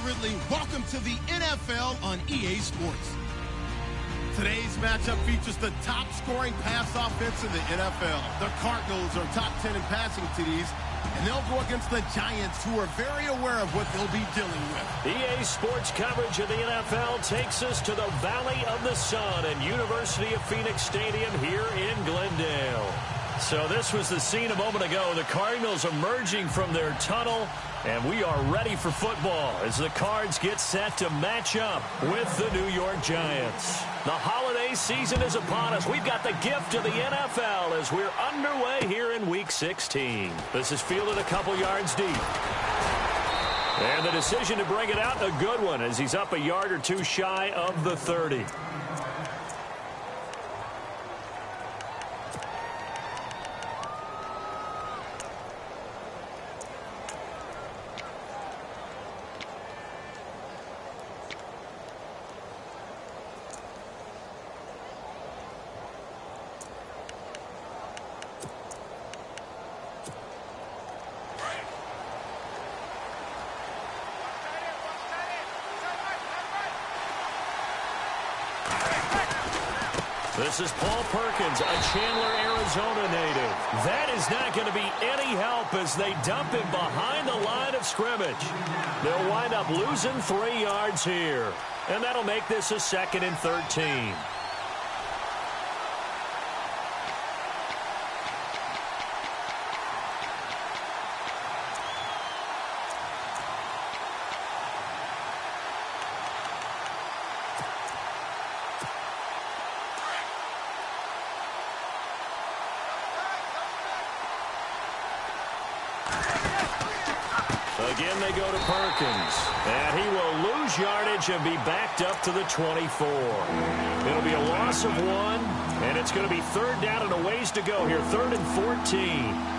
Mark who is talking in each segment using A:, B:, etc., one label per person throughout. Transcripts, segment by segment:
A: Ridley. Welcome to the NFL on EA Sports. Today's matchup features the top-scoring pass offense in the NFL. The Cardinals are top 10 in passing TDs, and they'll go against the Giants, who are very aware of what they'll be dealing with.
B: EA Sports coverage of the NFL takes us to the Valley of the Sun at University of Phoenix Stadium here in Glendale. So this was the scene a moment ago. The Cardinals emerging from their tunnel, and we are ready for football as the Cards get set to match up with the New York Giants. The holiday season is upon us. We've got the gift of the NFL as we're underway here in Week 16. This is fielded a couple yards deep. And the decision to bring it out, a good one, as he's up a yard or two shy of the 30. This is Paul Perkins, a Chandler, Arizona native. That is not going to be any help as they dump him behind the line of scrimmage. They'll wind up losing 3 yards here, and that'll make this a 2nd and 13. Again, they go to Perkins, and he will lose yardage and be backed up to the 24. It'll be a loss of 1, and it's going to be 3rd down and a ways to go here, 3rd and 14.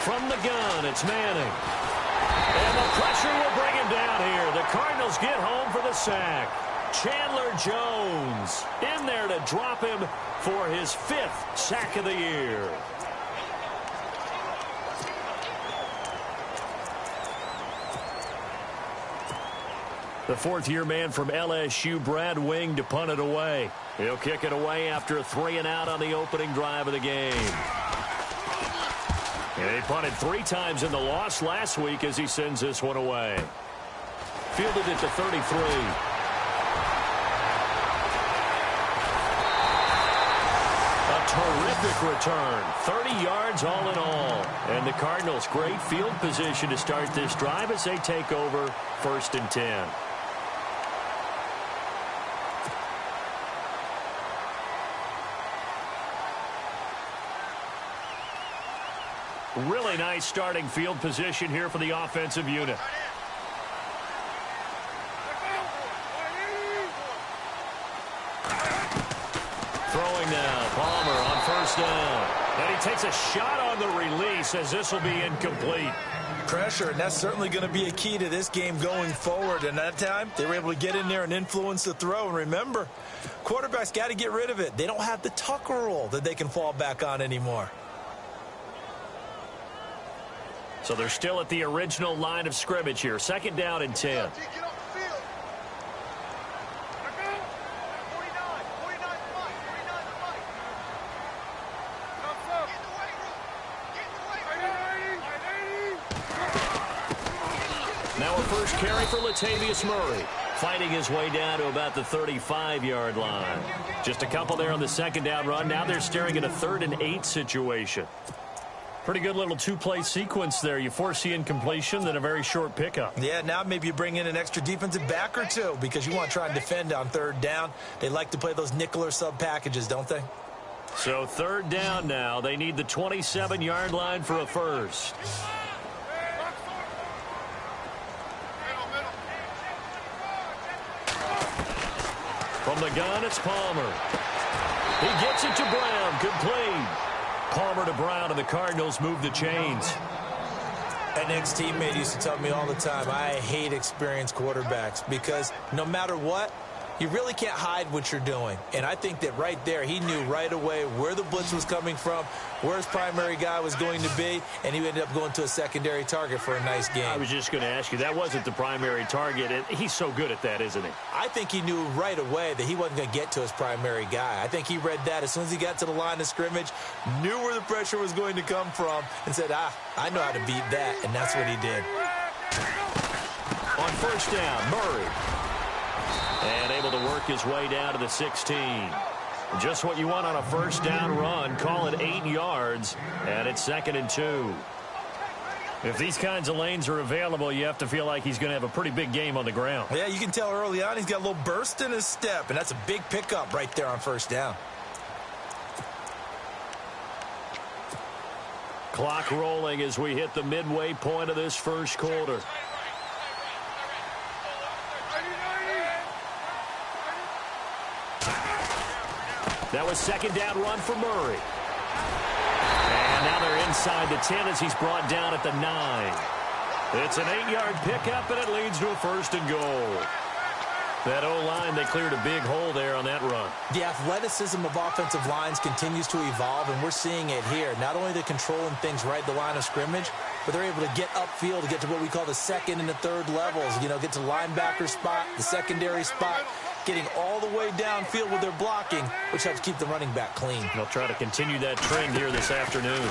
B: From the gun, it's Manning. And the pressure will bring him down here. The Cardinals get home for the sack. Chandler Jones in there to drop him for his 5th sack of the year. The 4th-year man from LSU, Brad Wing, to punt it away. He'll kick it away after a 3-and-out on the opening drive of the game. And he punted 3 times in the loss last week as he sends this one away. Fielded it to 33. A terrific return. 30 yards all in all. And the Cardinals, great field position to start this drive as they take over 1st and 10. Really nice starting field position here for the offensive unit. Throwing now, Palmer on 1st down. And he takes a shot on the release as this will be incomplete.
C: Pressure, and that's certainly going to be a key to this game going forward. And that time, they were able to get in there and influence the throw. And remember, quarterbacks got to get rid of it. They don't have the Tucker rule that they can fall back on anymore.
B: So they're still at the original line of scrimmage here. 2nd down and 10. Now a first carry for Latavius Murray, fighting his way down to about the 35-yard line. Just a couple there on the 2nd down run. Now they're staring at a 3rd and 8 situation. Pretty good little 2-play sequence there. You force the incompletion, then a very short pickup.
C: Yeah, now maybe you bring in an extra defensive back or 2 because you want to try and defend on 3rd down. They like to play those nickel or sub packages, don't they?
B: So 3rd down now. They need the 27-yard line for a first. From the gun, it's Palmer. He gets it to Brown, complete. Palmer to Brown, and the Cardinals move the chains.
C: An ex-teammate used to tell me all the time, I hate experienced quarterbacks because no matter what, you really can't hide what you're doing. And I think that right there, he knew right away where the blitz was coming from, where his primary guy was going to be, and he ended up going to a secondary target for a nice game.
B: I was just going to ask you, that wasn't the primary target. He's so good at that, isn't he?
C: I think he knew right away that he wasn't going to get to his primary guy. I think he read that as soon as he got to the line of scrimmage, knew where the pressure was going to come from, and said, I know how to beat that, and that's what he did.
B: On first down, Murray. And able to work his way down to the 16. Just what you want on a first down run. Call it 8 yards, and it's 2nd and 2. If these kinds of lanes are available, you have to feel like he's going to have a pretty big game on the ground.
C: Yeah, you can tell early on he's got a little burst in his step, and that's a big pickup right there on first down.
B: Clock rolling as we hit the midway point of this first quarter. That was 2nd down run for Murray. And now they're inside the 10 as he's brought down at the 9. It's an 8-yard pickup, and it leads to a 1st and goal. That O-line, they cleared a big hole there on that run.
C: The athleticism of offensive lines continues to evolve, and we're seeing it here. Not only they're controlling things right at the line of scrimmage, but they're able to get upfield to get to what we call the 2nd and the 3rd levels. You know, get to the linebacker spot, the secondary spot, getting all the way downfield with their blocking, which helps keep the running back clean.
B: They'll try to continue that trend here this afternoon.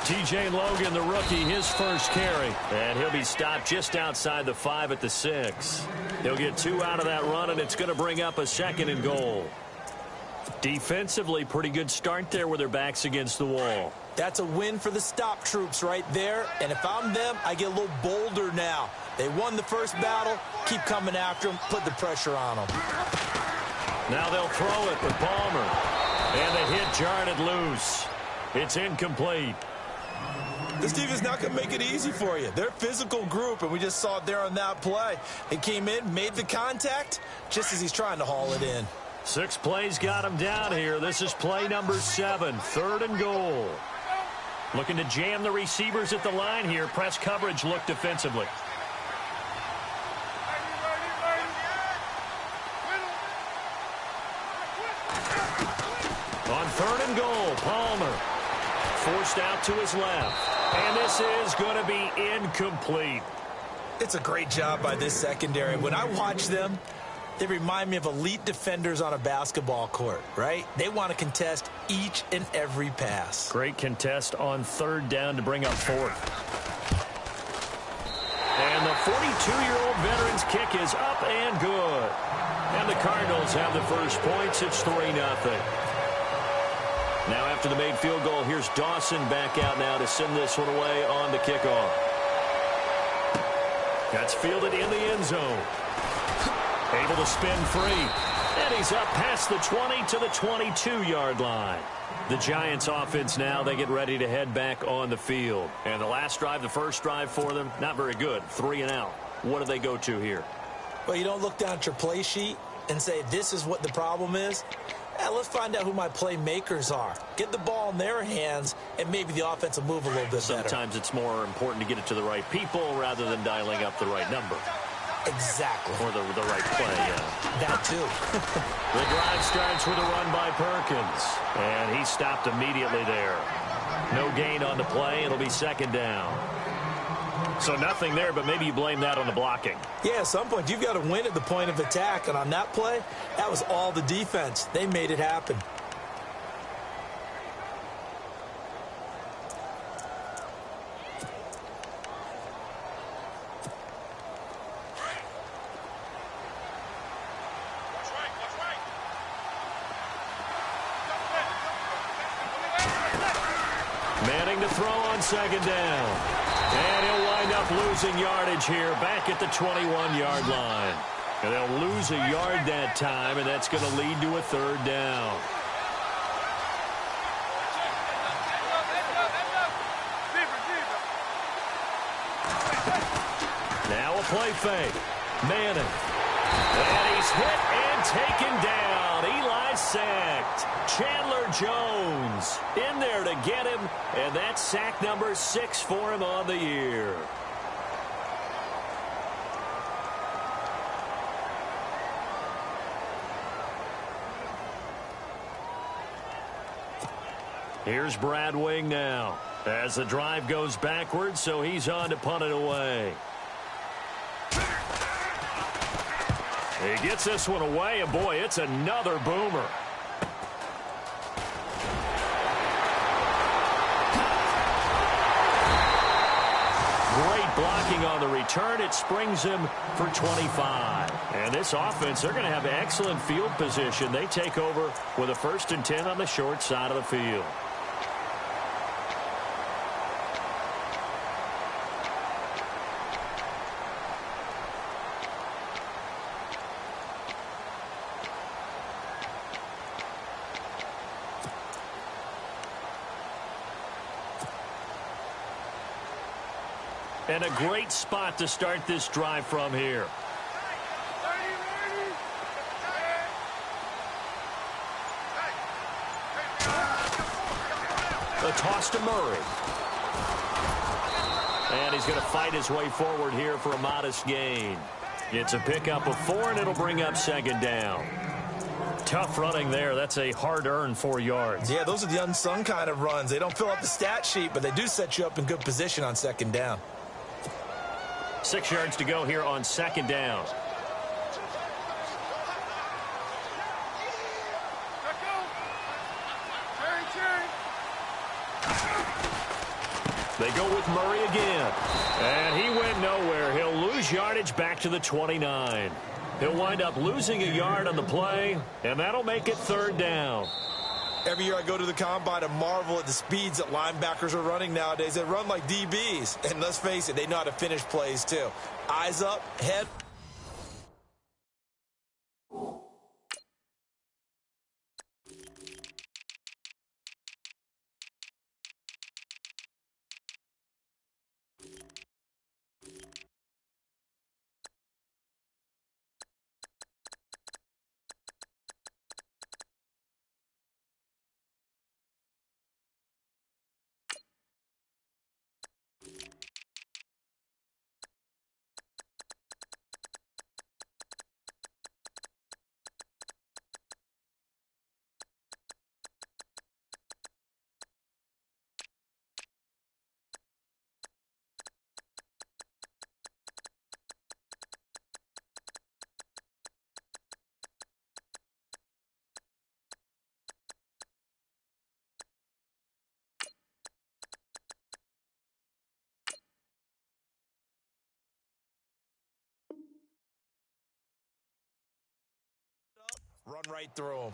B: T.J. Logan, the rookie, his first carry. And he'll be stopped just outside the 5 at the 6. He'll get 2 out of that run, and it's going to bring up a 2nd and goal. Defensively, pretty good start there with their backs against the wall.
C: That's a win for the stop troops right there. And if I'm them, I get a little bolder now. They won the first battle. Keep coming after them. Put the pressure on them.
B: Now they'll throw it with Palmer. And the hit jarred it loose. It's incomplete.
C: This defense is not going to make it easy for you. They're a physical group, and we just saw it there on that play. They came in, made the contact, just as he's trying to haul it in.
B: 6 plays got him down here. This is play number 7, 3rd and goal. Looking to jam the receivers at the line here. Press coverage look defensively. On 3rd and goal, Palmer. Forced out to his left. And this is going to be incomplete.
C: It's a great job by this secondary. When I watch them, they remind me of elite defenders on a basketball court, right? They want to contest each and every pass.
B: Great contest on 3rd down to bring up 4th. And the 42-year-old veteran's kick is up and good. And the Cardinals have the first points. It's 3-0. Now after the made field goal, here's Dawson back out now to send this one away on the kickoff. That's fielded in the end zone. Able to spin free. And he's up past the 20 to the 22-yard line. The Giants offense now, they get ready to head back on the field. And the last drive, the first drive for them, not very good. 3 and out. What do they go to here?
C: Well, you don't look down at your play sheet and say, this is what the problem is. Let's find out who my playmakers are. Get the ball in their hands, and maybe the offense will move a little bit better.
B: Sometimes it's more important to get it to the right people rather than dialing up the right number.
C: Exactly.
B: Or the right play, yeah.
C: That too.
B: The drive starts with a run by Perkins. And he stopped immediately there. No gain on the play. It'll be 2nd down. So nothing there, but maybe you blame that on the blocking.
C: Yeah, at some point, you've got to win at the point of attack. And on that play, that was all the defense. They made it happen.
B: Manning to throw on 2nd down. And he'll wind up losing yardage here back at the 21-yard line. And they'll lose a yard that time, and that's going to lead to a 3rd down. Now a play fake. Manning And he's hit and taken down. Eli sacked. Chandler Jones in there to get him, and that's sack number 6 for him on the year. Here's Brad Wing now as the drive goes backwards, so he's on to punt it away. He gets this one away, and boy, it's another boomer. Great blocking on the return. It springs him for 25. And this offense, they're going to have excellent field position. They take over with a 1st and 10 on the short side of the field. And a great spot to start this drive from here. The toss to Murray. And he's going to fight his way forward here for a modest gain. It's a pickup of 4, and it'll bring up 2nd down. Tough running there. That's a hard-earned 4 yards.
C: Yeah, those are the unsung kind of runs. They don't fill up the stat sheet, but they do set you up in good position on 2nd down.
B: 6 yards to go here on 2nd down. They go with Murray again. And he went nowhere. He'll lose yardage back to the 29. He'll wind up losing a yard on the play, and that'll make it 3rd down.
C: Every year I go to the combine and marvel at the speeds that linebackers are running nowadays. They run like DBs. And let's face it, they know how to finish plays too. Eyes up, head. Run right through him.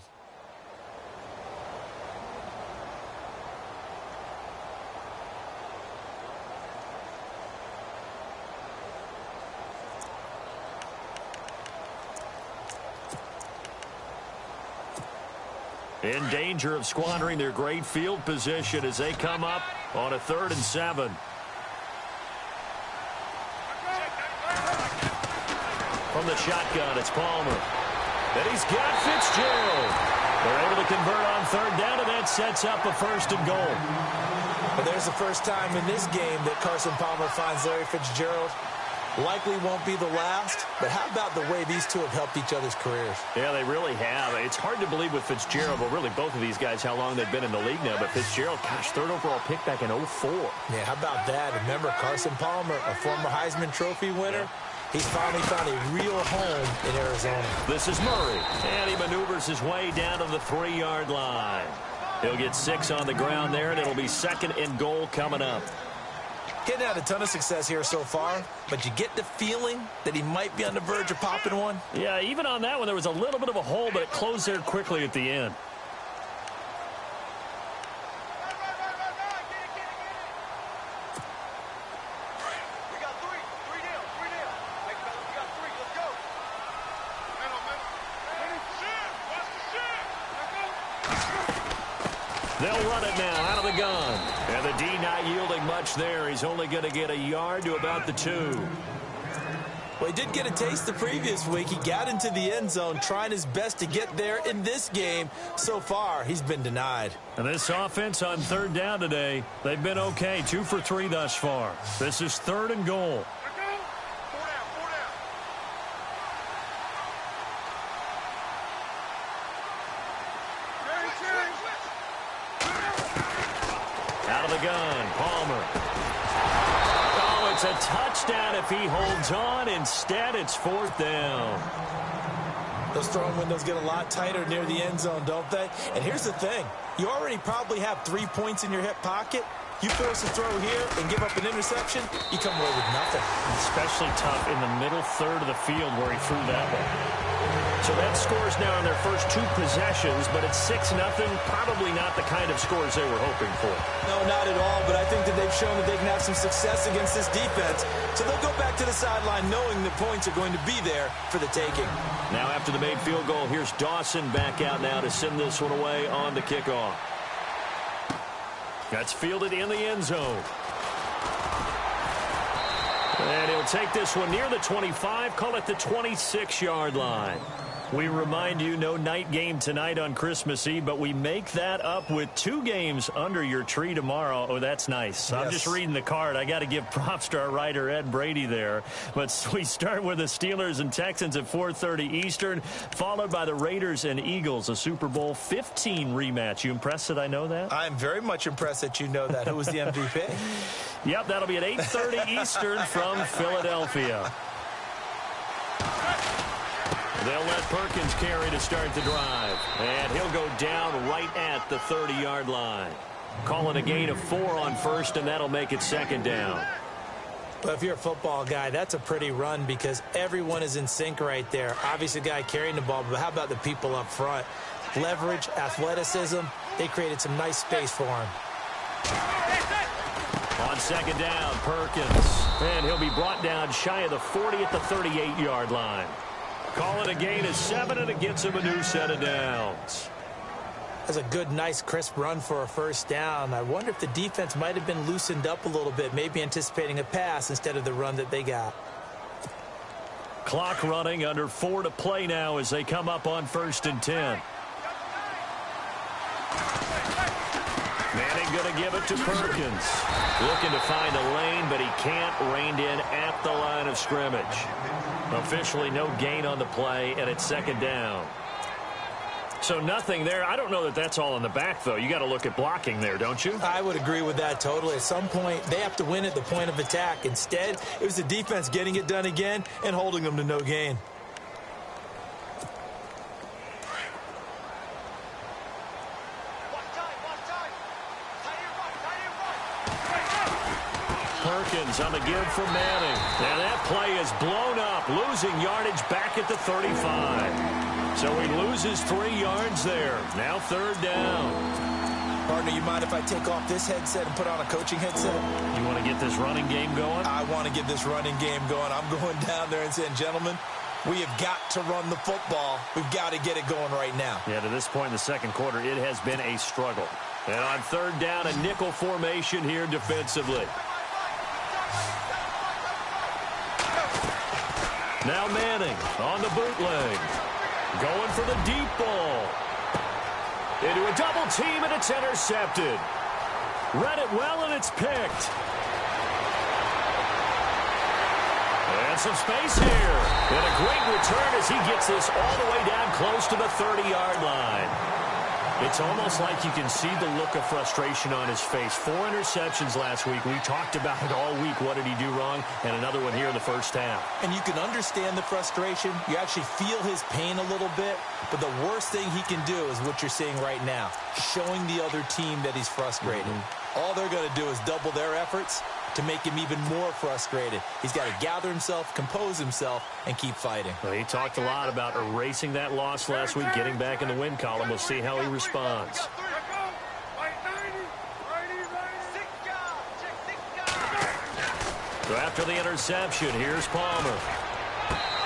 B: In danger of squandering their great field position as they come up on a 3rd and 7. From the shotgun, it's Palmer. And he's got Fitzgerald. They're able to convert on 3rd down, and that sets up a 1st and goal.
C: And there's the first time in this game that Carson Palmer finds Larry Fitzgerald. Likely won't be the last, but how about the way these two have helped each other's careers?
B: Yeah, they really have. It's hard to believe with Fitzgerald, but really both of these guys, how long they've been in the league now. But Fitzgerald, gosh, 3rd overall pick back in 04.
C: Yeah, how about that? Remember, Carson Palmer, a former Heisman Trophy winner? He's finally found a real home in Arizona.
B: This is Murray, and he maneuvers his way down to the 3-yard line. He'll get 6 on the ground there, and it'll be 2nd and goal coming up.
C: Getting had a ton of success here so far, but you get the feeling that he might be on the verge of popping one.
B: Yeah, even on that one, there was a little bit of a hole, but it closed there quickly at the end. They'll run it now out of the gun. And the D not yielding much there. He's only going to get a yard to about the 2.
C: Well, he did get a taste the previous week. He got into the end zone trying his best to get there in this game. So far, he's been denied.
B: And this offense on third down today, they've been okay. 2 for 3 thus far. This is 3rd and goal. Out of the gun, Palmer. Oh, it's a touchdown if he holds on. Instead, it's 4th down.
C: Those throwing windows get a lot tighter near the end zone, don't they? And here's the thing. You already probably have 3 points in your hip pocket. You force a throw here and give up an interception, you come away with nothing.
B: Especially tough in the middle third of the field where he threw that one. So that scores now in their first 2 possessions, but it's 6-0. Probably not the kind of scores they were hoping for.
C: No, not at all, but I think that they've shown that they can have some success against this defense. So they'll go back to the sideline knowing the points are going to be there for the taking.
B: Now after the made field goal, here's Dawson back out now to send this one away on the kickoff. That's fielded in the end zone. And he'll take this one near the 25, call it the 26-yard line. We remind you, no night game tonight on Christmas Eve, but we make that up with 2 games under your tree tomorrow. Oh, that's nice. Yes. I'm just reading the card. I got to give props to our writer, Ed Brady, there. But we start with the Steelers and Texans at 4:30 Eastern, followed by the Raiders and Eagles, a Super Bowl 15 rematch. You impressed that I know that?
C: I'm very much impressed that you know that. Who was the MVP?
B: Yep, that'll be at 8:30 Eastern from Philadelphia. They'll let Perkins carry to start the drive. And he'll go down right at the 30-yard line. Calling a gain of 4 on first, and that'll make it 2nd down.
C: Well, if you're a football guy, that's a pretty run because everyone is in sync right there. Obviously, the guy carrying the ball, but how about the people up front? Leverage, athleticism, they created some nice space for him.
B: On 2nd down, Perkins. And he'll be brought down shy of the 40 at the 38-yard line. Call it a gain of 7, and it gets him a new set of downs.
C: That's a good, nice, crisp run for a first down. I wonder if the defense might have been loosened up a little bit, maybe anticipating a pass instead of the run that they got.
B: Clock running, under 4 to play now as they come up on 1st and 10. Manning going to give it to Perkins. Looking to find a lane, but he can't. Reined in at the line of scrimmage. Officially no gain on the play, and it's 2nd down. So nothing there. I don't know that that's all in the back, though. You got to look at blocking there, don't you?
C: I would agree with that totally. At some point, they have to win at the point of attack. Instead, it was the defense getting it done again and holding them to no gain.
B: Perkins on the give for Manning. And that play is blown up, losing yardage back at the 35. So he loses 3 yards there. Now 3rd down.
C: Partner, you mind if I take off this headset and put on a coaching headset?
B: You want to get this running game going?
C: I want to get this running game going. I'm going down there and saying, gentlemen, we have got to run the football. We've got to get it going right now.
B: Yeah, to this point in the 2nd quarter, it has been a struggle. And on 3rd down, a nickel formation here defensively. Now Manning on the bootleg. Going for the deep ball. Into a double team, and it's intercepted. Read it well, and it's picked. And some space here. And a great return as he gets this all the way down close to the 30-yard line. It's almost like you can see the look of frustration on his face. 4 interceptions last week. We talked about it all week. What did he do wrong? And another one here in the first half.
C: And you can understand the frustration. You actually feel his pain a little bit. But the worst thing he can do is what you're seeing right now, showing the other team that he's frustrated. All they're going to do is double their efforts to make him even more frustrated. He's got to gather himself, compose himself, and keep fighting.
B: Well, he talked a lot about erasing that loss last week, getting back in the win column. We'll see how he responds. So after the interception, here's Palmer.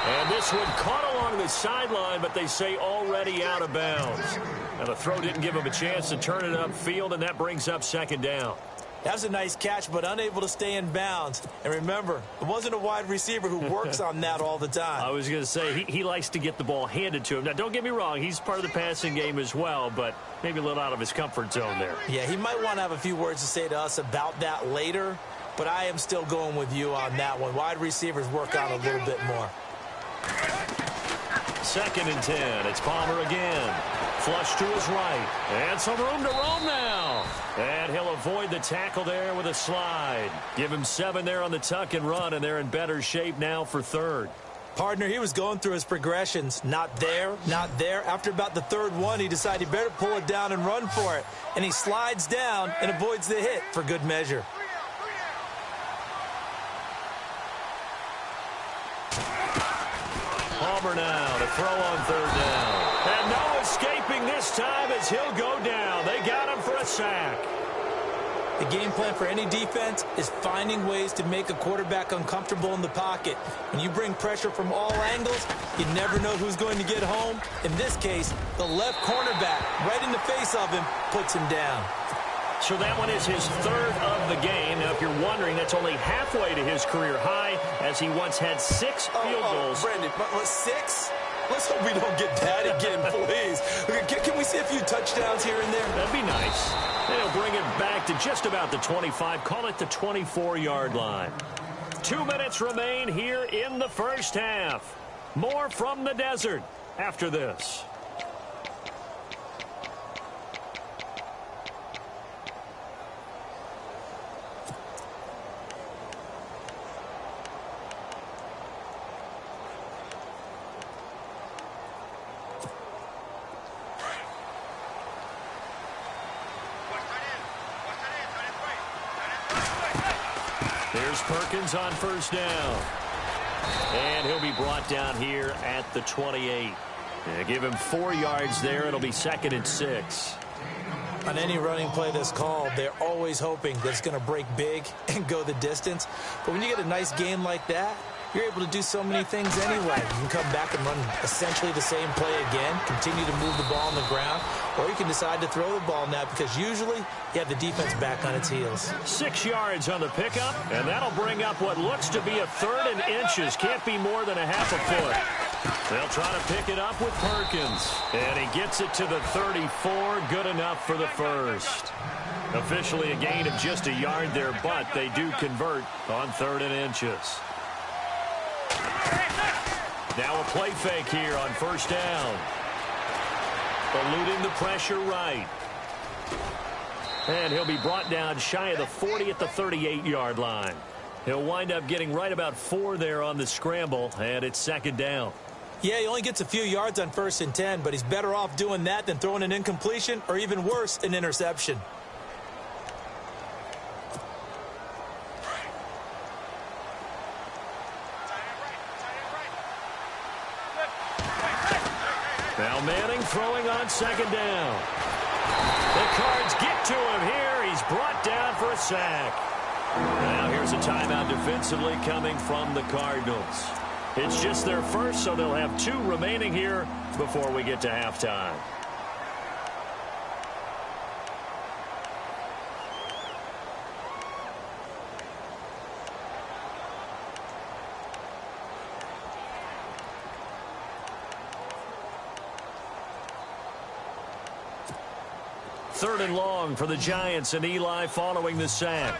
B: And this one caught along the sideline, but they say already out of bounds. Now the throw didn't give him a chance to turn it upfield, and that brings up 2nd down.
C: That was a nice catch, but unable to stay in bounds. And remember, it wasn't a wide receiver who works on that all the time.
B: I was going to say, he likes to get the ball handed to him. Now, don't get me wrong, he's part of the passing game as well, but maybe a little out of his comfort zone there.
C: Yeah, he might want to have a few words to say to us about that later, but I am still going with you on that one. Wide receivers work on a little bit more.
B: 2nd and 10. It's Palmer again. Flush to his right. And some room to roam now. And he'll avoid the tackle there with a slide. Give him 7 there on the tuck and run, and they're in better shape now for 3rd.
C: Partner, he was going through his progressions. Not there, not there. After about the 3rd one, he decided he better pull it down and run for it. And he slides down and avoids the hit for good measure.
B: Palmer now to throw on 3rd down. And no escaping this time as he'll go down. They got him for a sack.
C: The game plan for any defense is finding ways to make a quarterback uncomfortable in the pocket. When you bring pressure from all angles, you never know who's going to get home. In this case, the left cornerback, right in the face of him, puts him down.
B: So that one is his 3rd of the game. Now, if you're wondering, that's only halfway to his career high, as he once had 6 field goals.
C: Brandon, but 6? Let's hope we don't get that again, please. Can we see a few touchdowns here and there?
B: That'd be nice. They'll bring it back to just about the 25. Call it the 24-yard line. 2 minutes remain here in the 1st half. More from the desert after this. Here's Perkins on 1st down. And he'll be brought down here at the 28. Give him 4 yards there. It'll be 2nd and 6.
C: On any running play that's called, they're always hoping that it's going to break big and go the distance. But when you get a nice game like that, you're able to do so many things anyway. You can come back and run essentially the same play again, continue to move the ball on the ground, or you can decide to throw the ball now because usually you have the defense back on its heels.
B: 6 yards on the pickup, and that'll bring up what looks to be a 3rd and inches. Can't be more than a half a foot. They'll try to pick it up with Perkins, and he gets it to the 34. Good enough for the 1st. Officially a gain of just a yard there, but they do convert on 3rd and inches. Now a play fake here on 1st down. Eluding the pressure right. And he'll be brought down shy of the 40 at the 38-yard line. He'll wind up getting right about 4 there on the scramble, and it's 2nd down.
C: Yeah, he only gets a few yards on 1st and 10, but he's better off doing that than throwing an incompletion or even worse, an interception.
B: Now Manning throwing on 2nd down. The Cards get to him here. He's brought down for a sack. Now here's a timeout defensively coming from the Cardinals. It's just their 1st, so they'll have 2 remaining here before we get to halftime. Third and long for the Giants, and Eli following the sack.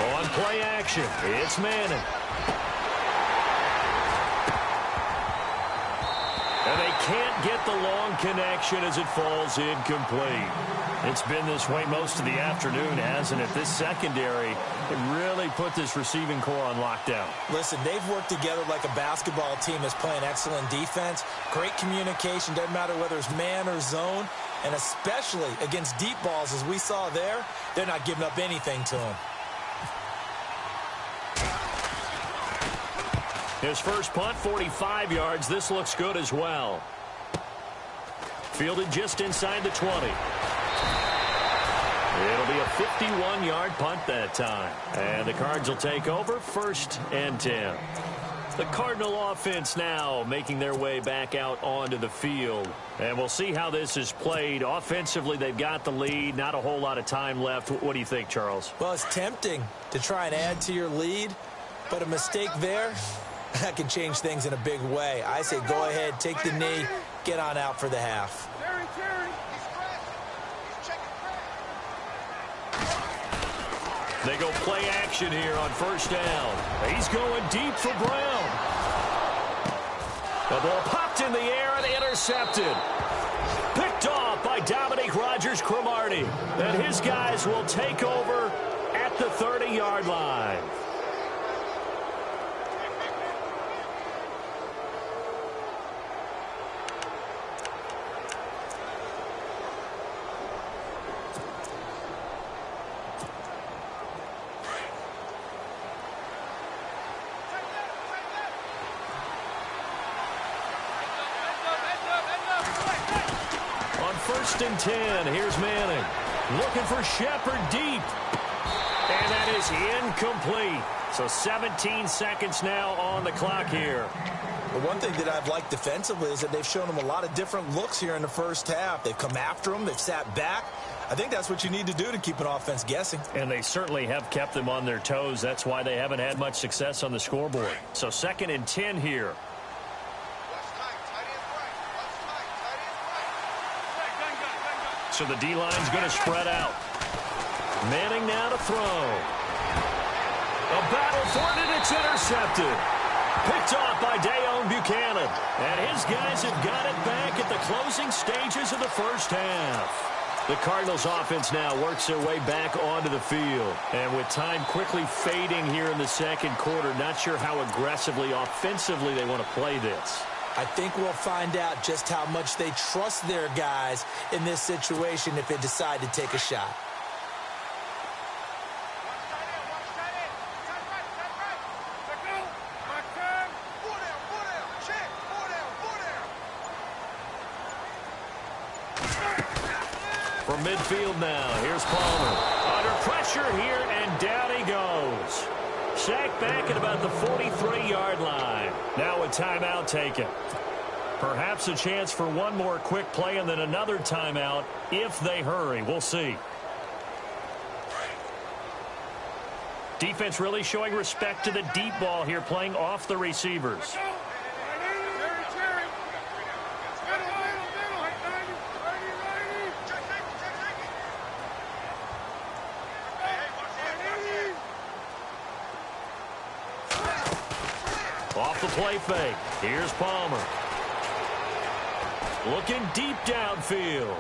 B: On play action, it's Manning. And they can't get the long connection as it falls incomplete. It's been this way most of the afternoon, hasn't it? This secondary, it really put this receiving core on lockdown.
C: Listen, they've worked together like a basketball team that's playing excellent defense. Great communication, doesn't matter whether it's man or zone. And especially against deep balls, as we saw there, they're not giving up anything to him.
B: His first punt, 45 yards. This looks good as well. Fielded just inside the 20. It'll be a 51-yard punt that time. And the Cards will take over 1st and 10. The Cardinal offense now making their way back out onto the field. And we'll see how this is played. Offensively, they've got the lead. Not a whole lot of time left. What do you think, Charles?
C: Well, it's tempting to try and add to your lead, but a mistake there, that can change things in a big way. I say go ahead, take the knee, get on out for the half.
B: They go play action here on first down. He's going deep for Brown. The ball popped in the air and intercepted. Picked off by Dominique Rodgers-Cromartie. And his guys will take over at the 30-yard line. First and 10. Here's Manning. Looking for Shepard deep. And that is incomplete. So 17 seconds now on the clock here.
C: The one thing that I've liked defensively is that they've shown them a lot of different looks here in the first half. They've come after them. They've sat back. I think that's what you need to do to keep an offense guessing.
B: And they certainly have kept them on their toes. That's why they haven't had much success on the scoreboard. So 2nd and 10 here. So the D-line's going to spread out. Manning now to throw. A battle for it, and it's intercepted. Picked off by Dayon Buchanan. And his guys have got it back at the closing stages of the first half. The Cardinals offense now works their way back onto the field. And with time quickly fading here in the second quarter, not sure how aggressively, offensively they want to play this.
C: I think we'll find out just how much they trust their guys in this situation if they decide to take a shot.
B: From midfield now, here's Palmer. Under pressure here, and down he goes. Sacked back at about the 43-yard line. Now a timeout taken. Perhaps a chance for one more quick play and then another timeout if they hurry. We'll see. Defense really showing respect to the deep ball here, playing off the receivers. Off the play fake. Here's Palmer. Looking deep downfield.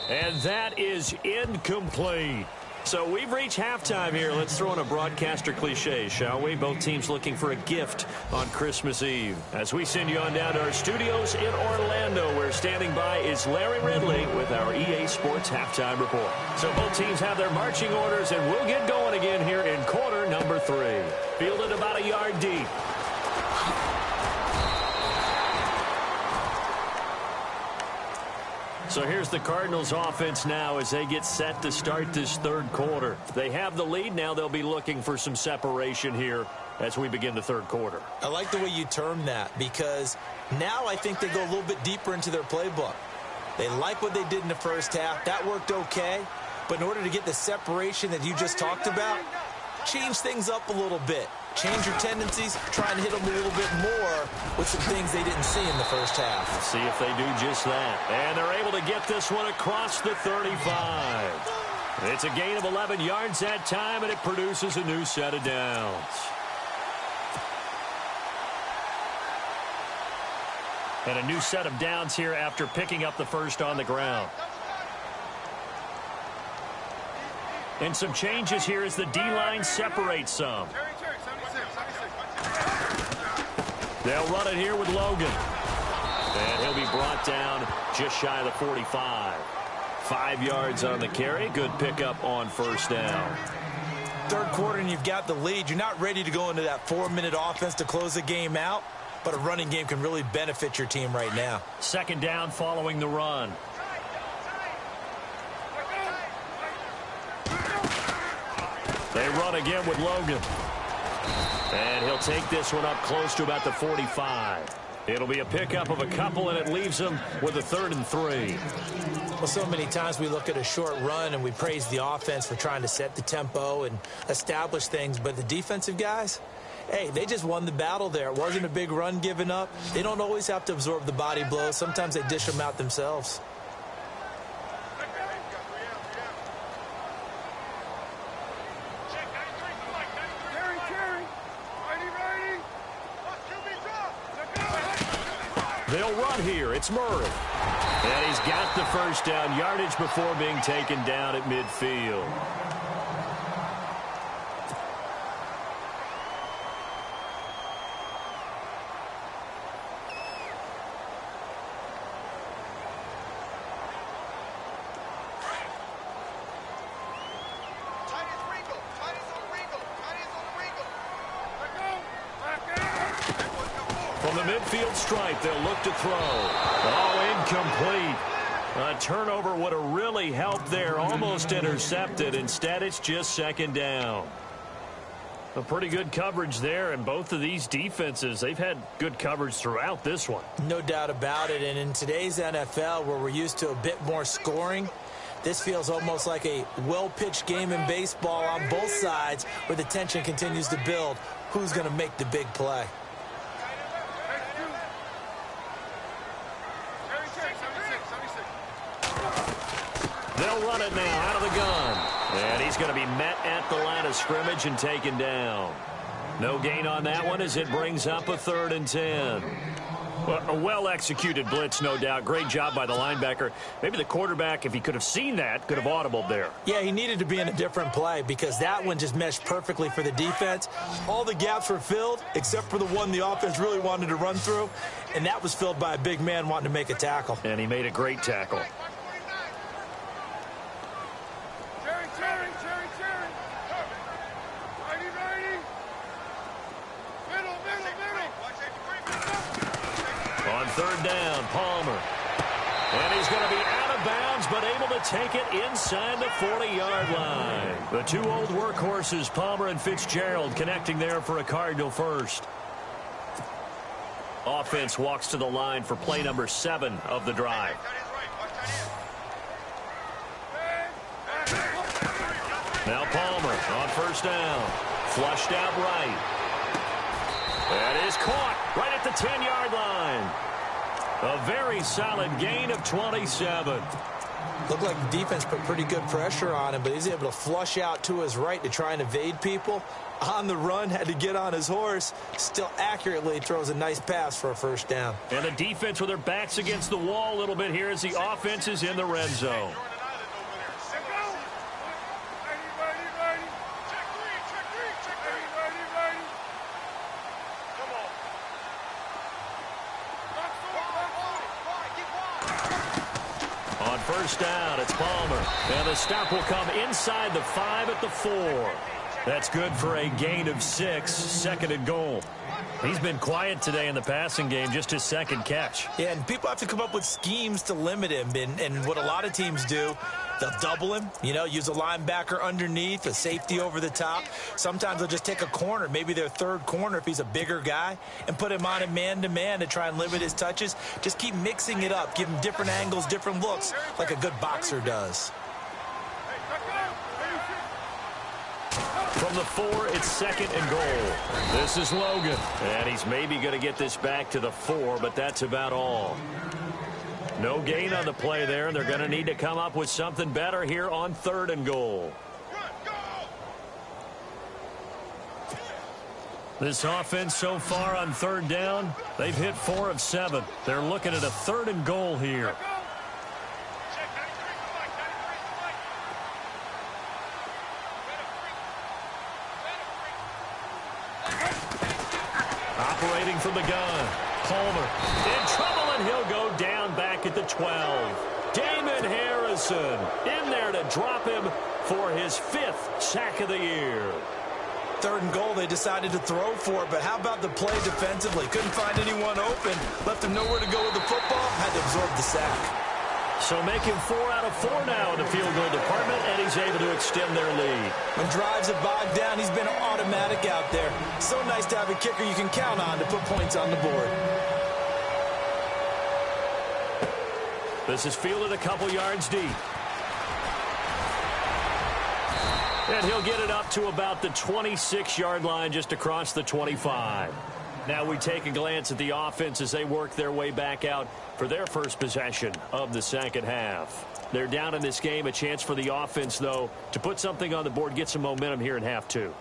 B: And that is incomplete. So we've reached halftime here. Let's throw in a broadcaster cliche, shall we? Both teams looking for a gift on Christmas Eve. As we send you on down to our studios in Orlando, where standing by is Larry Ridley with our EA Sports Halftime Report. So both teams have their marching orders, and we'll get going again here in quarter number 3. Fielded about a yard deep. So here's the Cardinals offense now as they get set to start this third quarter. They have the lead. Now they'll be looking for some separation here as we begin the third quarter.
C: I like the way you term that, because now I think they go a little bit deeper into their playbook. They like what they did in the first half. That worked okay. But in order to get the separation that you just talked about, change things up a little bit. Change your tendencies, try and hit them a little bit more with some things they didn't see in the first half.
B: Let's see if they do just that. And they're able to get this one across the 35. It's a gain of 11 yards that time, and it produces a new set of downs. And a new set of downs here after picking up the first on the ground. And some changes here as the D-line separates some. They'll run it here with Logan. And he'll be brought down just shy of the 45. 5 yards on the carry. Good pickup on first down.
C: Third quarter and you've got the lead. You're not ready to go into that 4-minute offense to close the game out, but a running game can really benefit your team right now.
B: Second down following the run. They run again with Logan. And he'll take this one up close to about the 45. It'll be a pickup of a couple, and it leaves them with a 3rd and 3.
C: Well, so many times we look at a short run and we praise the offense for trying to set the tempo and establish things, but the defensive guys, hey, they just won the battle there. It wasn't a big run given up. They don't always have to absorb the body blows. Sometimes they dish them out themselves.
B: They'll run here. It's Murray. And he's got the first down yardage before being taken down at midfield. From the midfield stripe, they'll look to throw. Oh, incomplete. A turnover would have really helped there. Almost intercepted. Instead, it's just 2nd down. A pretty good coverage there, and both of these defenses, they've had good coverage throughout this one.
C: No doubt about it, and in today's NFL, where we're used to a bit more scoring, this feels almost like a well-pitched game in baseball on both sides, where the tension continues to build. Who's going to make the big play?
B: They'll run it now out of the gun. And he's going to be met at the line of scrimmage and taken down. No gain on that one as it brings up a 3rd and 10. Well, a well-executed blitz, no doubt. Great job by the linebacker. Maybe the quarterback, if he could have seen that, could have audibled there.
C: Yeah, he needed to be in a different play because that one just meshed perfectly for the defense. All the gaps were filled except for the one the offense really wanted to run through, and that was filled by a big man wanting to make a tackle.
B: And he made a great tackle. On 3rd down, Palmer. And he's going to be out of bounds, but able to take it inside the 40-yard line. The two old workhorses, Palmer and Fitzgerald, connecting there for a Cardinal first. Offense walks to the line for play number 7 of the drive. Now Palmer on 1st down. Flushed out right. That is caught right at the 10-yard line. A very solid gain of 27.
C: Looked like the defense put pretty good pressure on him, but he's able to flush out to his right to try and evade people. On the run, had to get on his horse. Still accurately throws a nice pass for a 1st down.
B: And the defense with their backs against the wall a little bit here as the offense is in the red zone. On 1st down, it's Palmer. And the stop will come inside the 5 at the 4. That's good for a gain of 6, 2nd and goal. He's been quiet today in the passing game, just his 2nd catch.
C: Yeah, and people have to come up with schemes to limit him. And what a lot of teams do, they'll double him, use a linebacker underneath, a safety over the top. Sometimes they'll just take a corner, maybe their 3rd corner if he's a bigger guy, and put him on a man-to-man to try and limit his touches. Just keep mixing it up, give him different angles, different looks, like a good boxer does.
B: From the 4, it's 2nd and goal. This is Logan. And he's maybe going to get this back to the 4, but that's about all. No gain on the play there. They're going to need to come up with something better here on 3rd and goal. This offense so far on 3rd down, they've hit 4 of 7. They're looking at a 3rd and goal here. Operating from the gun, Palmer in trouble, and he'll go down back at the 12. Damon Harrison in there to drop him for his 5th sack of the year.
C: 3rd and goal, they decided to throw for it, but how about the play defensively? Couldn't find anyone open, left him nowhere to go with the football, had to absorb the sack.
B: So making 4 out of 4 now in the field goal department, and he's able to extend their lead.
C: When drives are bogged down, he's been automatic out there. So nice to have a kicker you can count on to put points on the board.
B: This is fielded a couple yards deep. And he'll get it up to about the 26-yard line, just across the 25. Now we take a glance at the offense as they work their way back out for their first possession of the second half. They're down in this game. A chance for the offense, though, to put something on the board, get some momentum here in half two.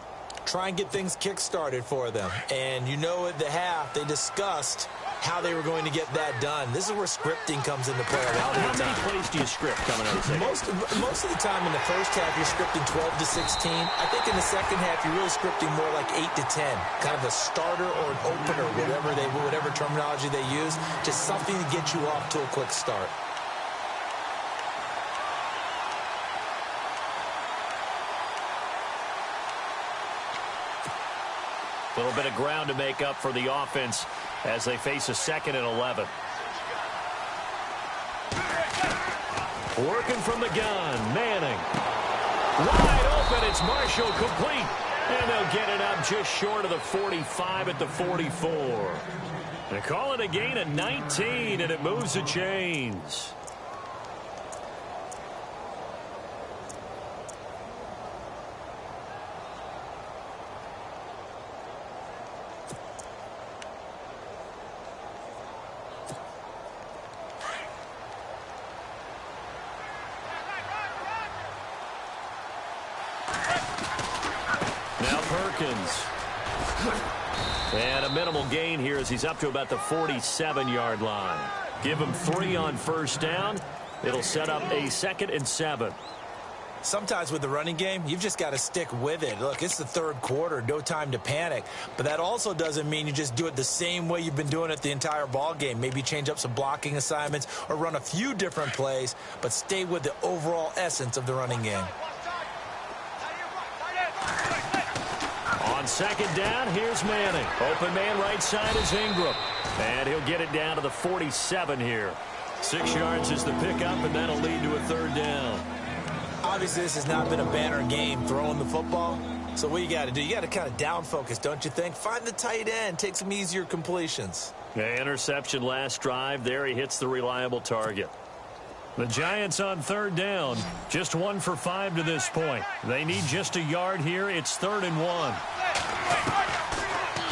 C: Try and get things kick-started for them. And you know at the half, they discussed how they were going to get that done. This is where scripting comes into play.
B: How many plays do you script coming out of the second?
C: Most of the time in the first half, you're scripting 12 to 16. I think in the second half, you're really scripting more like 8 to 10. Kind of a starter or an opener, whatever terminology they use. Just something to get you off to a quick start.
B: A little bit of ground to make up for the offense as they face a 2nd and 11. Working from the gun, Manning. Wide open, it's Marshall, complete. And they'll get it up just short of the 45 at the 44. They call it a gain of 19, and it moves the chains. And a minimal gain here as he's up to about the 47-yard line. Give him 3 on first down. It'll set up a 2nd and 7.
C: Sometimes with the running game, you've just got to stick with it. Look, it's the third quarter, no time to panic. But that also doesn't mean you just do it the same way you've been doing it the entire ball game. Maybe change up some blocking assignments or run a few different plays, but stay with the overall essence of the running game.
B: On second down, here's Manning. Open man right side is Ingram. And he'll get it down to the 47 here. 6 yards is the pickup, and that'll lead to a 3rd down.
C: Obviously, this has not been a banner game throwing the football. So what you got to do, you got to kind of down focus, don't you think? Find the tight end, take some easier completions.
B: The interception last drive. There he hits the reliable target. The Giants on 3rd down. Just 1 for 5 to this point. They need just a yard here. It's 3rd and 1.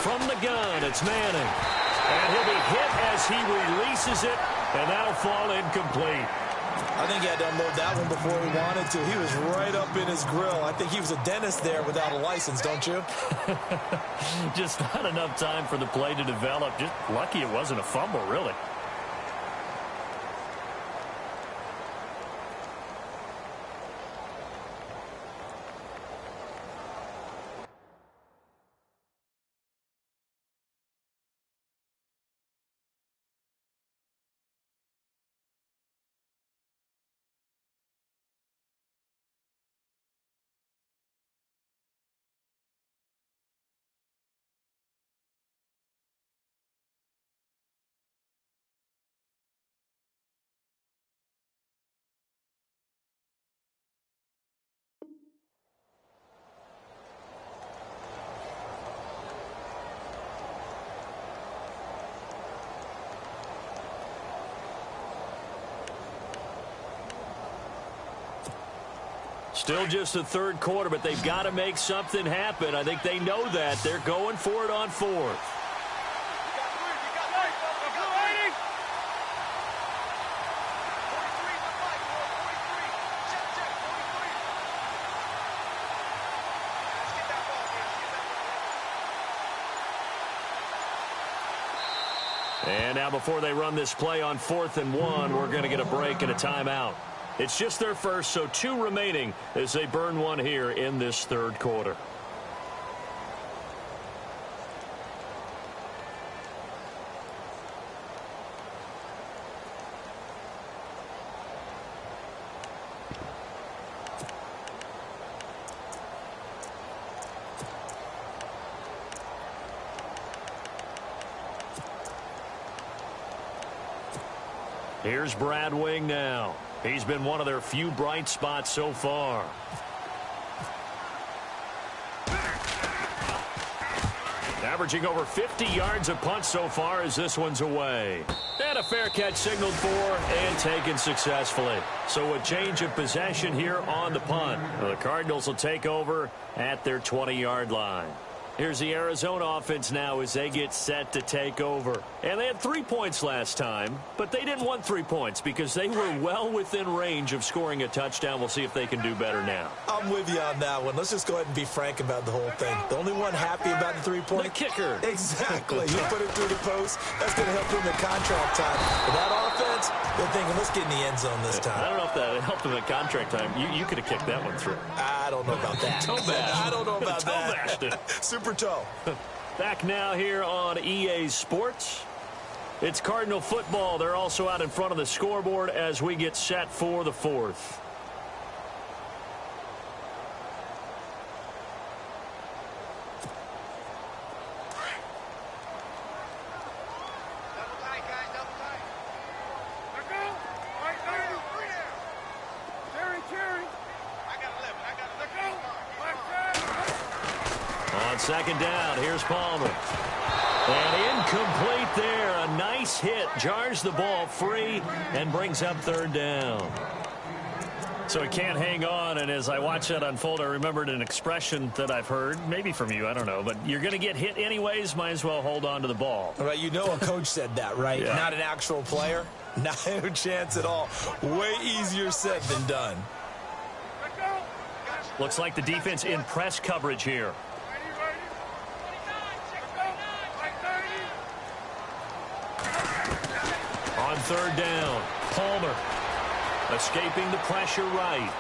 B: From the gun, it's Manning. And he'll be hit as he releases it, and that'll fall incomplete.
C: I think he had to unload that one before he wanted to. He was right up in his grill. I think he was a dentist there without a license, don't you?
B: Just not enough time for the play to develop. Just lucky it wasn't a fumble, really. Still just the third quarter, but they've got to make something happen. I think they know that. They're going for it on 4th. And now before they run this play on 4th and 1, we're going to get a break and a timeout. It's just their first, so 2 remaining as they burn 1 here in this third quarter. Here's Brad Wing now. He's been one of their few bright spots so far. Averaging over 50 yards a punt so far as this one's away. And a fair catch signaled for and taken successfully. So a change of possession here on the punt. The Cardinals will take over at their 20-yard line. Here's the Arizona offense now as they get set to take over. And they had 3 points last time, but they didn't want 3 points because they were well within range of scoring a touchdown. We'll see if they can do better now.
C: I'm with you on that one. Let's just go ahead and be frank about the whole thing. The only one happy about the 3-point.
B: The kicker.
C: Exactly. You put it through the post. That's going to help him in contract time. But that offense, they're thinking, let's get in the end zone this time.
B: I don't know if that helped him in contract time. You could have kicked that one through.
C: I don't know about that. I don't know about that. Super toe.
B: Back now here on EA Sports. It's Cardinal football. They're also out in front of the scoreboard as we get set for the fourth. On second down, here's Palmer. And incomplete there. A nice hit. Jars the ball free and brings up third down. So he can't hang on, and as I watch that unfold, I remembered an expression that I've heard, maybe from you, I don't know, but you're going to get hit anyways, might as well hold on to the ball.
C: All right, you know a coach said that, right?
B: Yeah.
C: Not an actual player. No chance at all. Way easier said than done.
B: Looks like the defense in press coverage here. On third down, Palmer escaping the pressure right.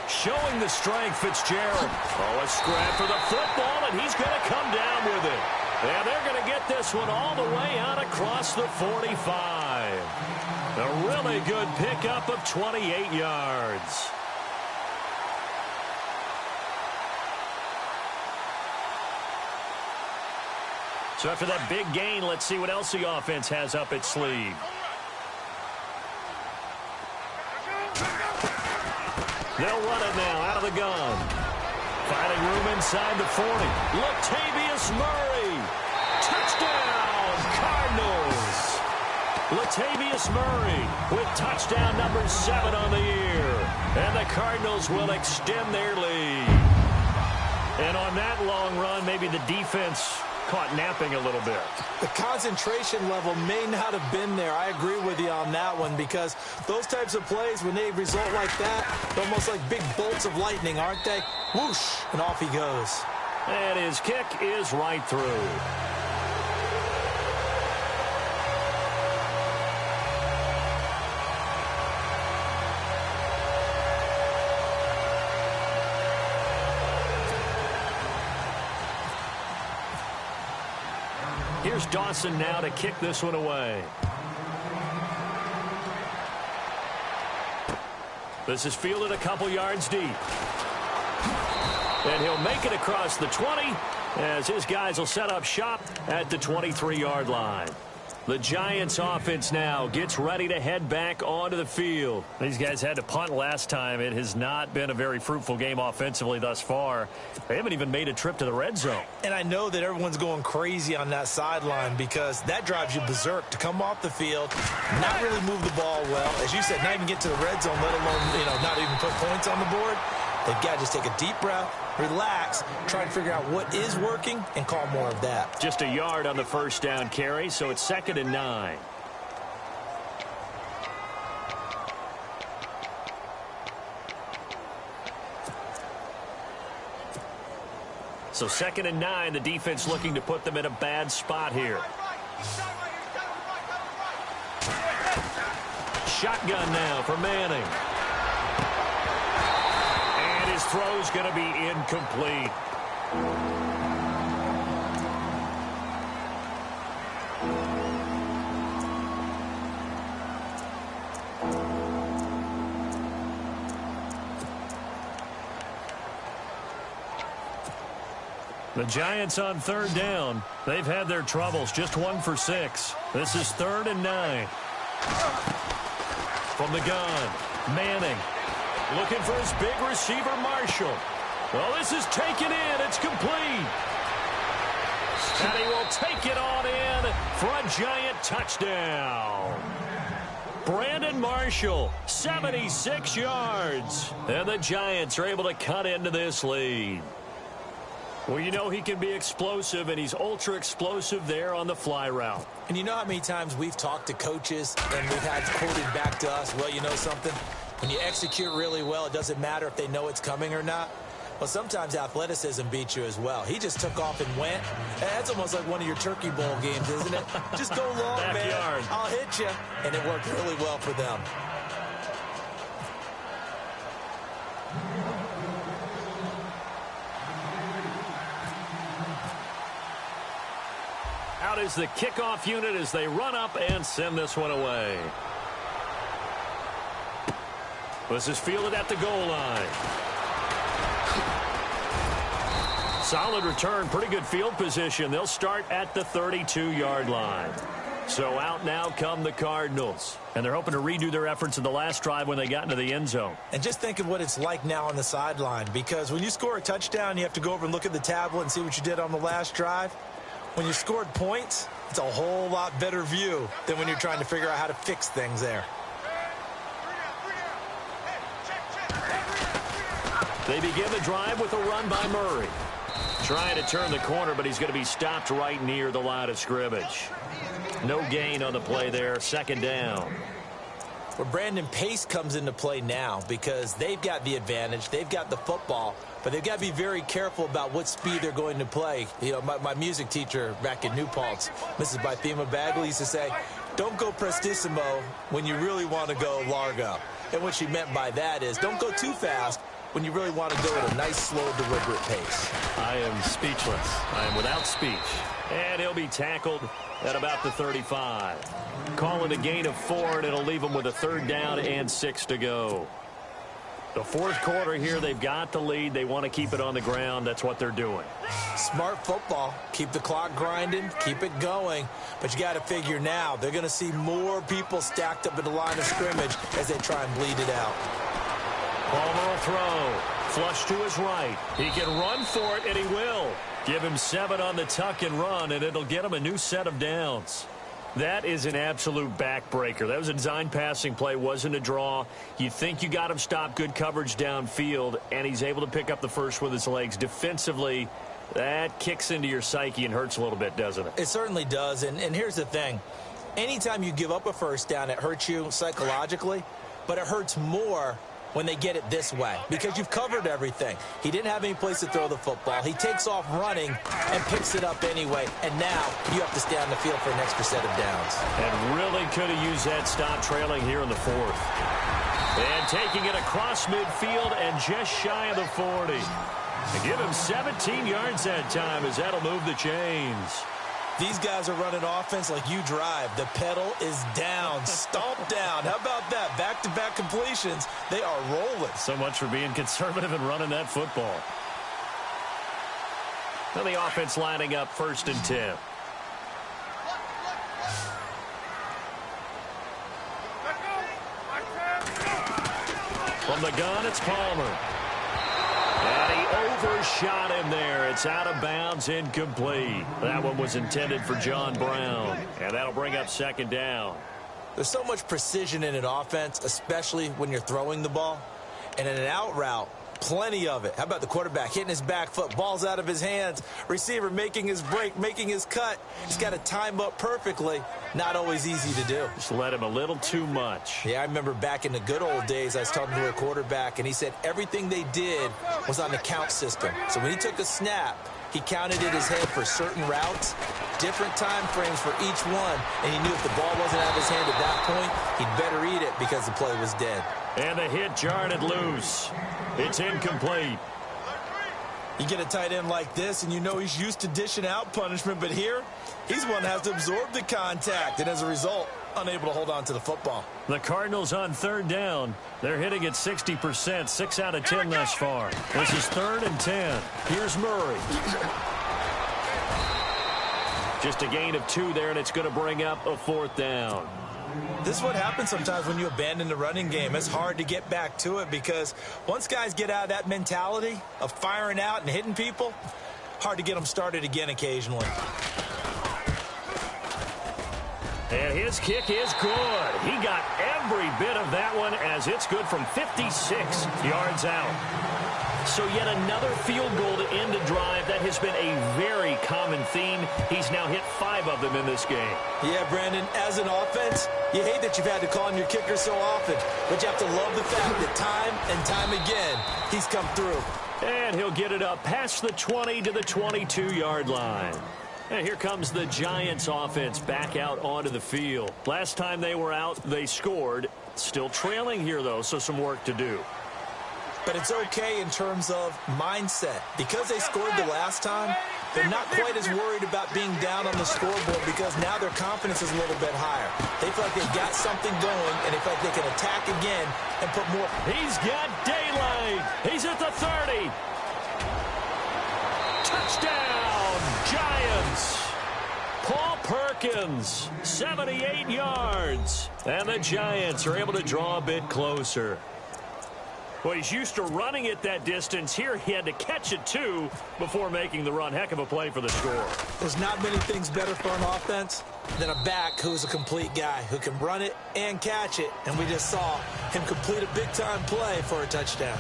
B: Showing the strength, Fitzgerald. Oh, a scrap for the football, and he's going to come down with it. And they're going to get this one all the way out across the 45. A really good pickup of 28 yards. So after that big gain, let's see what else the offense has up its sleeve. They'll run it now out of the gun. Finding room inside the 40. Latavius Murray. Touchdown, Cardinals. Latavius Murray with touchdown number 7 on the year. And the Cardinals will extend their lead. And on that long run, maybe the defense caught napping a little bit.
C: The concentration level may not have been there. I agree with you on that one because those types of plays, when they result like that, they're almost like big bolts of lightning, aren't they? Whoosh, and off he goes.
B: And his kick is right through. Here's Dawson now to kick this one away. This is fielded a couple yards deep. And he'll make it across the 20 as his guys will set up shop at the 23-yard line. The Giants offense now gets ready to head back onto the field. These guys had to punt last time. It has not been a very fruitful game offensively thus far. They haven't even made a trip to the red zone.
C: And I know that everyone's going crazy on that sideline because that drives you berserk to come off the field, not really move the ball well. As you said, not even get to the red zone, let alone, not even put points on the board. They've got to just take a deep breath, relax, try to figure out what is working, and call more of that.
B: Just a yard on the first down carry, so it's 2nd and 9. So 2nd and 9, the defense looking to put them in a bad spot here. Shotgun now for Manning. His throw's going to be incomplete. The Giants on third down. They've had their troubles. Just 1 for 6. This is 3rd and 9. From the gun, Manning looking for his big receiver, Marshall. Well, this is taken in. It's complete. And he will take it on in for a giant touchdown. Brandon Marshall, 76 yards. And the Giants are able to cut into this lead. Well, you know he can be explosive, and he's ultra explosive there on the fly route.
C: And you know how many times we've talked to coaches and we've had quoted back to us, well, you know something? When you execute really well, it doesn't matter if they know it's coming or not. Well, sometimes athleticism beats you as well. He just took off and went. That's almost like one of your Turkey Bowl games, isn't it? Just go long,
B: Backyard.
C: man. I'll hit you. And it worked really well for them.
B: Out is the kickoff unit as they run up and send this one away. This is fielded at the goal line. Solid return, pretty good field position. They'll start at the 32-yard line. So out now come the Cardinals. And they're hoping to redo their efforts in the last drive when they got into the end zone.
C: And just think of what it's like now on the sideline, because when you score a touchdown, you have to go over and look at the tablet and see what you did on the last drive. When you scored points, it's a whole lot better view than when you're trying to figure out how to fix things there.
B: They begin the drive with a run by Murray. Trying to turn the corner, but he's going to be stopped right near the line of scrimmage. No gain on the play there. Second down.
C: Well, Brandon, pace comes into play now because they've got the advantage. They've got the football, but they've got to be very careful about what speed they're going to play. You know, my music teacher back in New Paltz, Mrs. Bythema Bagley, used to say, don't go prestissimo when you really want to go largo. And what she meant by that is don't go too fast when you really want to go at a nice, slow, deliberate pace.
B: I am speechless. I am without speech. And he'll be tackled at about the 35. Calling a gain of 4, and it'll leave them with a 3rd down and 6 to go. The fourth quarter here, they've got the lead. They want to keep it on the ground. That's what they're doing.
C: Smart football. Keep the clock grinding. Keep it going. But you got to figure now, they're going to see more people stacked up at the line of scrimmage as they try and bleed it out.
B: Palmer will throw. Flush to his right. He can run for it, and he will. Give him 7 on the tuck and run, and it'll get him a new set of downs. That is an absolute backbreaker. That was a design passing play, wasn't a draw. You think you got him stopped, good coverage downfield, and he's able to pick up the first with his legs. Defensively, that kicks into your psyche and hurts a little bit, doesn't it?
C: It certainly does, and here's the thing. Anytime you give up a first down, it hurts you psychologically, but it hurts more when they get it this way, because you've covered everything. He didn't have any place to throw the football. He takes off running and picks it up anyway, and now you have to stay on the field for an extra set of downs.
B: And really could have used that stop trailing here in the fourth. And taking it across midfield and just shy of the 40. To give him 17 yards that time as that'll move the chains.
C: These guys are running offense like you drive. The pedal is down, stomped down. How about that? Back-to-back completions. They are rolling.
B: So much for being conservative and running that football. Now the offense lining up 1st and 10. From the gun, it's Palmer. And he overshot him there. It's out of bounds, incomplete. That one was intended for John Brown. And that'll bring up 2nd down.
C: There's so much precision in an offense, especially when you're throwing the ball. And in an out route, plenty of it. How about the quarterback hitting his back foot, ball's out of his hands, receiver making his break, making his cut. He's got to time up perfectly. Not always easy to do.
B: Just let him a little too much.
C: Yeah, I remember back in the good old days, I was talking to a quarterback, and he said everything they did was on the count system. So when he took a snap, he counted in his head for certain routes, different time frames for each one, and he knew if the ball wasn't out of his hand at that point, he'd better eat it because the play was dead.
B: And the hit jarred it loose. It's incomplete.
C: You get a tight end like this, and you know he's used to dishing out punishment, but here, he's one that has to absorb the contact, and as a result, unable to hold on to the football.
B: The Cardinals on 3rd down. They're hitting at 60%, 6 out of 10 thus far. This is 3rd and 10. Here's Murray. Just a gain of 2 there, and it's going to bring up a 4th down.
C: This is what happens sometimes when you abandon the running game. It's hard to get back to it because once guys get out of that mentality of firing out and hitting people, hard to get them started again occasionally.
B: And his kick is good. He got every bit of that one as it's good from 56 yards out. So yet another field goal to end a drive. That has been a very common theme. He's now hit 5 of them in this game.
C: Yeah, Brandon, as an offense, you hate that you've had to call on your kicker so often, but you have to love the fact that time and time again, he's come through.
B: And he'll get it up past the 20 to the 22-yard line. And here comes the Giants offense back out onto the field. Last time they were out, they scored. Still trailing here, though, so some work to do.
C: But it's okay in terms of mindset. Because they scored the last time, they're not quite as worried about being down on the scoreboard because now their confidence is a little bit higher. They feel like they've got something going, and they feel like they can attack again and put more.
B: He's got daylight. He's at the 30. Touchdown, Giants. Paul Perkins, 78 yards. And the Giants are able to draw a bit closer. Well, he's used to running it that distance. Here he had to catch it, too, before making the run. Heck of a play for the score.
C: There's not many things better for an offense than a back who's a complete guy who can run it and catch it. And we just saw him complete a big-time play for a touchdown.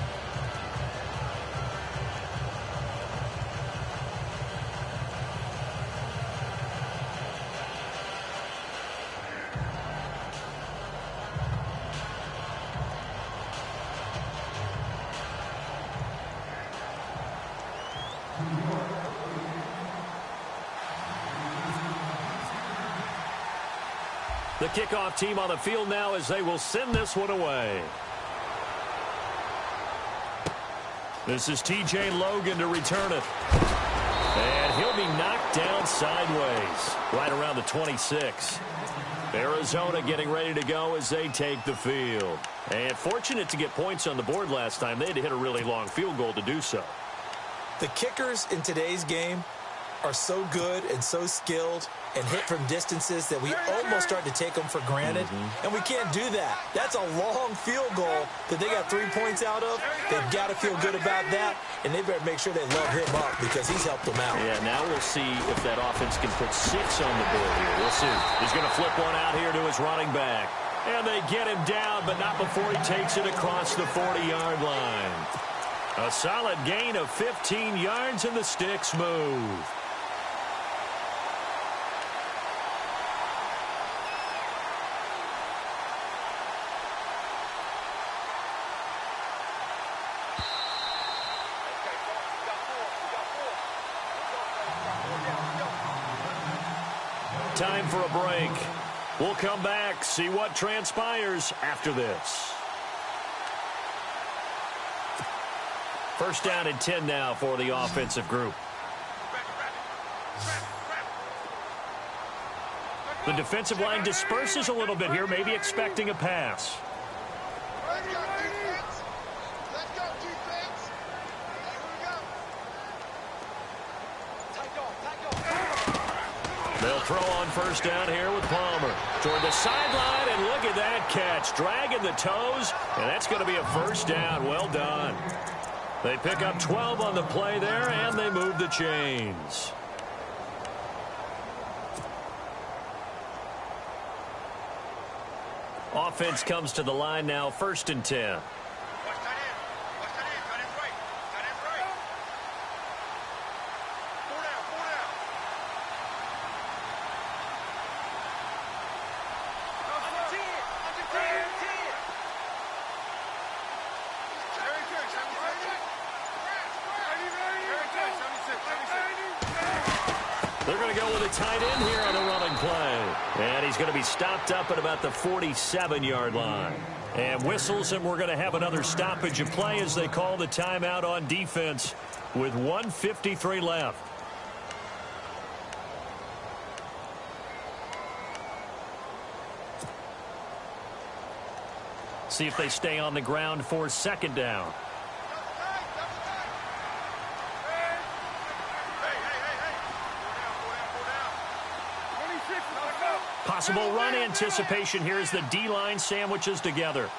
B: The kickoff team on the field now as they will send this one away. This is T.J. Logan to return it. And he'll be knocked down sideways, right around the 26. Arizona getting ready to go as they take the field. And fortunate to get points on the board last time. They had to hit a really long field goal to do so.
C: The kickers in today's game are so good and so skilled and hit from distances that we almost start to take them for granted. And we can't do that. That's a long field goal that they got 3 points out of. They've got to feel good about that, and they better make sure they load him up because he's helped them out.
B: Yeah, now we'll see if that offense can put 6 on the board here. We'll see. He's going to flip one out here to his running back. And they get him down, but not before he takes it across the 40-yard line. A solid gain of 15 yards, and the sticks move. Time for a break. We'll come back, see what transpires after this. First down and 10 now for the offensive group. The defensive line disperses a little bit here, maybe expecting a pass. They'll throw on first down here with Palmer. Toward the sideline, and look at that catch. Dragging the toes, and that's going to be a first down. Well done. They pick up 12 on the play there, and they move the chains. Offense comes to the line now, first and 10. They're going to go with a tight end here on the running play. And he's going to be stopped up at about the 47-yard line. And whistles, and we're going to have another stoppage of play as they call the timeout on defense with 1:53 left. See if they stay on the ground for second down. Possible run anticipation here as the D-line sandwiches together.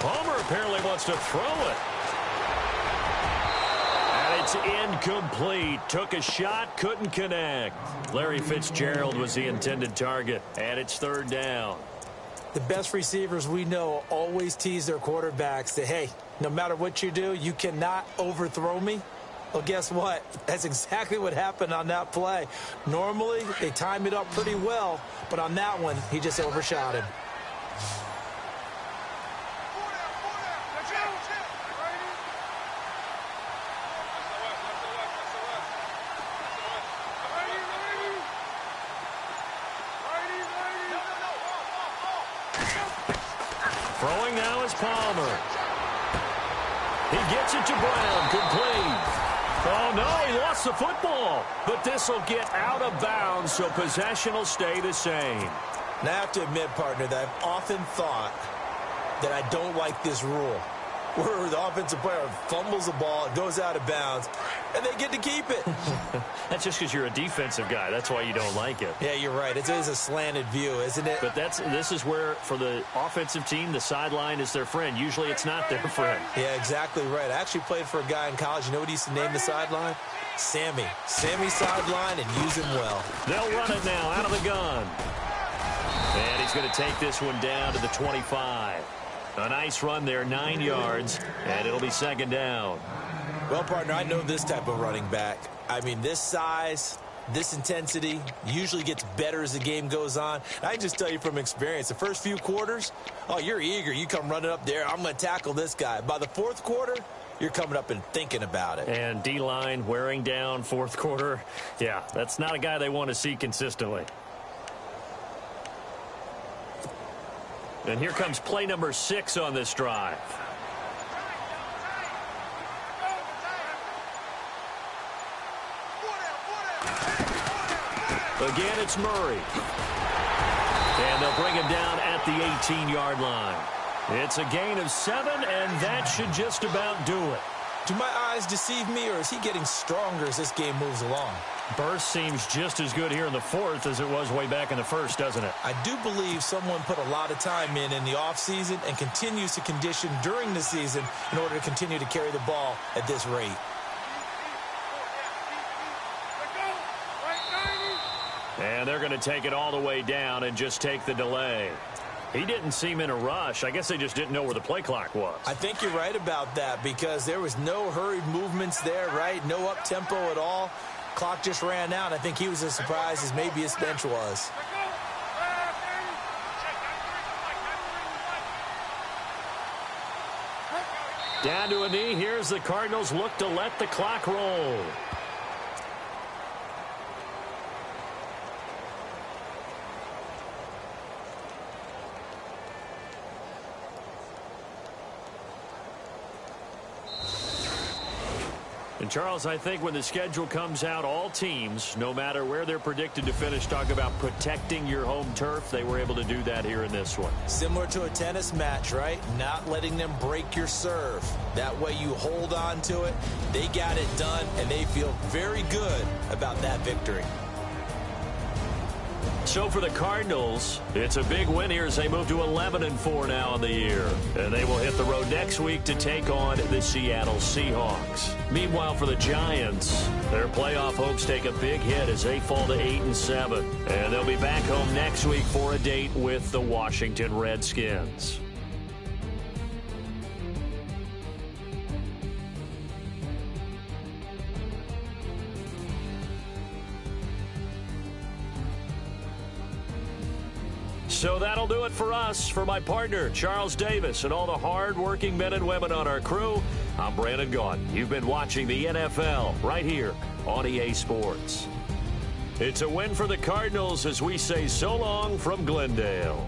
B: Palmer apparently wants to throw it. And it's incomplete. Took a shot, couldn't connect. Larry Fitzgerald was the intended target, and it's third down.
C: The best receivers we know always tease their quarterbacks that, hey, no matter what you do, you cannot overthrow me. Well, guess what? That's exactly what happened on that play. Normally, they time it up pretty well, but on that one, he just overshot him.
B: Throwing now is Palmer. He gets it to Brown, complete. Oh, no, he lost the football. But this will get out of bounds, so possession will stay the same.
C: Now, I have to admit, partner, that I've often thought that I don't like this rule, where the offensive player fumbles the ball, it goes out of bounds, and they get to keep it.
B: That's just because you're a defensive guy. That's why you don't like it.
C: Yeah, you're right. It is a slanted view, isn't it?
B: But this is where, for the offensive team, the sideline is their friend. Usually it's not their friend.
C: Yeah, exactly right. I actually played for a guy in college. You know what he used to name the sideline? Sammy. Sammy sideline, and use him well.
B: They'll run it now out of the gun. And he's going to take this one down to the 25. A nice run there, 9 yards, and it'll be second down.
C: Well, partner, I know this type of running back. I mean, this size, this intensity usually gets better as the game goes on. And I can just tell you from experience, the first few quarters, oh, you're eager. You come running up there, I'm going to tackle this guy. By the fourth quarter, you're coming up and thinking about it.
B: And D-line wearing down fourth quarter. Yeah, that's not a guy they want to see consistently. And here comes play number 6 on this drive. Again, it's Murray. And they'll bring him down at the 18-yard line. It's a gain of 7, and that should just about do it.
C: Do my eyes deceive me, or is he getting stronger as this game moves along?
B: Burst seems just as good here in the fourth as it was way back in the first, doesn't it?
C: I do believe someone put a lot of time in the offseason and continues to condition during the season in order to continue to carry the ball at this rate.
B: And they're going to take it all the way down and just take the delay. He didn't seem in a rush. I guess they just didn't know where the play clock was.
C: I think you're right about that because there was no hurried movements there, right? No up-tempo at all. Clock just ran out. I think he was as surprised as maybe his bench was.
B: Down to a knee. Here's the Cardinals look to let the clock roll. And, Charles, I think when the schedule comes out, all teams, no matter where they're predicted to finish, talk about protecting your home turf. They were able to do that here in this one.
C: Similar to a tennis match, right? Not letting them break your serve. That way you hold on to it. They got it done, and they feel very good about that victory.
B: So for the Cardinals, it's a big win here as they move to 11-4 now in the year. And they will hit the road next week to take on the Seattle Seahawks. Meanwhile, for the Giants, their playoff hopes take a big hit as they fall to 8-7. And they'll be back home next week for a date with the Washington Redskins. So that'll do it for us. For my partner, Charles Davis, and all the hard-working men and women on our crew, I'm Brandon Gaudin. You've been watching the NFL right here on EA Sports. It's a win for the Cardinals as we say so long from Glendale.